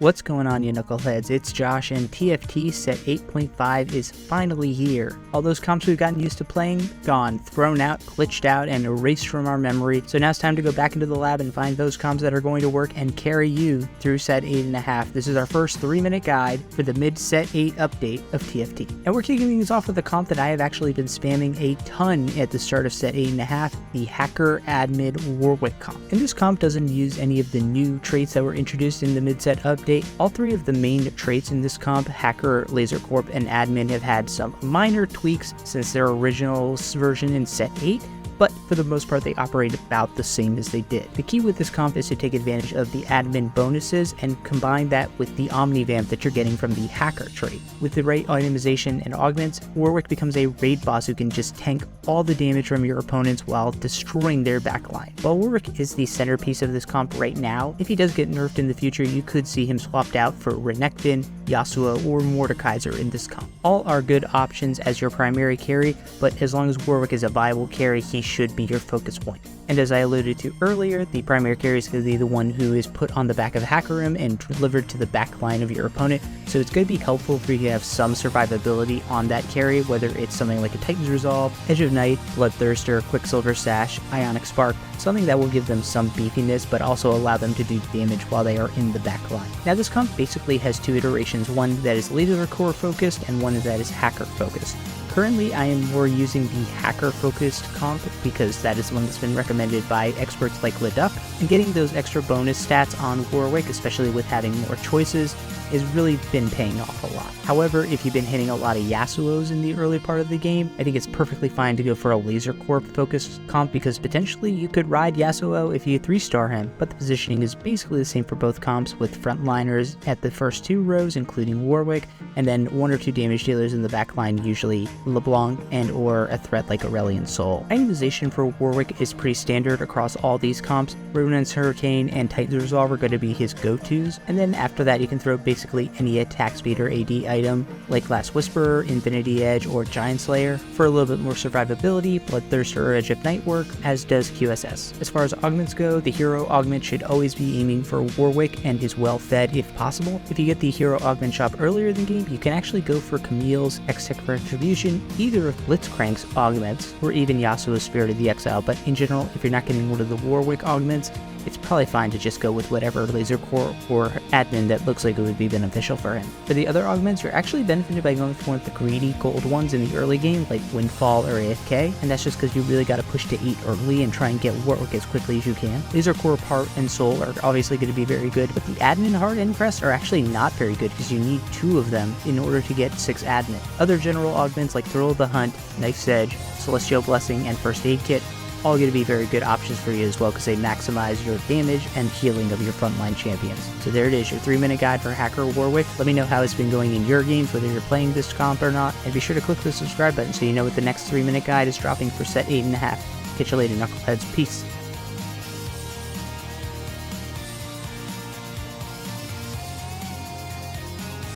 What's going on, you knuckleheads? It's Josh, and TFT set 8.5 is finally here. All those comps we've gotten used to playing, gone, thrown out, glitched out, and erased from our memory. So now it's time to go back into the lab and find those comps that are going to work and carry you through set 8.5. This is our first 3-minute guide for the mid-set 8 update of TFT. And we're kicking things off with a comp that I have actually been spamming a ton at the start of set 8.5, the Hacker Admin Warwick comp. And this comp doesn't use any of the new traits that were introduced in the mid-set update. All three of the main traits in this comp, Hacker, Lasercorp, and Admin, have had some minor tweaks since their original version in set 8, but for the most part they operate about the same as they did. The key with this comp is to take advantage of the admin bonuses and combine that with the omnivamp that you're getting from the Hacker trait. With the right itemization and augments, Warwick becomes a raid boss who can just tank all the damage from your opponents while destroying their backline. While Warwick is the centerpiece of this comp right now, if he does get nerfed in the future, you could see him swapped out for Renekton, Yasuo, or Mordekaiser in this comp. All are good options as your primary carry, but as long as Warwick is a viable carry, he should be your focus point. And as I alluded to earlier, the primary carry is going to be the one who is put on the back of Hacker Room and delivered to the back line of your opponent, so it's going to be helpful for you to have some survivability on that carry, whether it's something like a Titan's Resolve, Edge of Night, Bloodthirster, Quicksilver Sash, Ionic Spark, something that will give them some beefiness but also allow them to do damage while they are in the back line. Now this comp basically has two iterations, one that is Lasercorp focused and one that is Hacker focused. Currently, I am more using the Hacker-focused comp because that is one that's been recommended by experts like Leduc, and getting those extra bonus stats on Warwick, especially with having more choices, has really been paying off a lot. However, if you've been hitting a lot of Yasuos in the early part of the game, I think it's perfectly fine to go for a Lasercorp-focused comp because potentially you could ride Yasuo if you 3-star him, but the positioning is basically the same for both comps, with frontliners at the first 2 rows, including Warwick, and then 1 or 2 damage dealers in the back line, usually LeBlanc and or a threat like Aurelion Sol. Itemization for Warwick is pretty standard across all these comps. Ruinance Hurricane and Titan's Resolve are going to be his go-tos, and then after that you can throw basically any attack speed or AD item like Last Whisperer, Infinity Edge, or Giant Slayer. For a little bit more survivability, Bloodthirster or Edge of Night work, as does QSS. As far as augments go, the hero augment should always be aiming for Warwick and his well-fed if possible. If you get the hero augment shop earlier in the game, you can actually go for Camille's X-Tech Retribution, either of Blitzcrank's augments, or even Yasuo's Spirit of the Exile, but in general, if you're not getting one of the Warwick augments, it's probably fine to just go with whatever Lasercorp or Admin that looks like it would be beneficial for him. For the other augments, you're actually benefited by going for one of the greedy gold ones in the early game, like Windfall or AFK, and that's just because you really got to push to 8 early and try and get Warwick as quickly as you can. Lasercorp, Heart, and Soul are obviously going to be very good, but the Admin, Heart, and Crest are actually not very good because you need 2 of them in order to get 6 Admin. Other general augments like Thrill of the Hunt, Knife's Edge, Celestial Blessing, and First Aid Kit all going to be very good options for you as well because they maximize your damage and healing of your frontline champions. So there it is, your 3-minute guide for Hacker Warwick. Let me know how it's been going in your games, whether you're playing this comp or not, and be sure to click the subscribe button so you know what the next 3-minute guide is dropping for set 8.5. Catch you later, knuckleheads. Peace.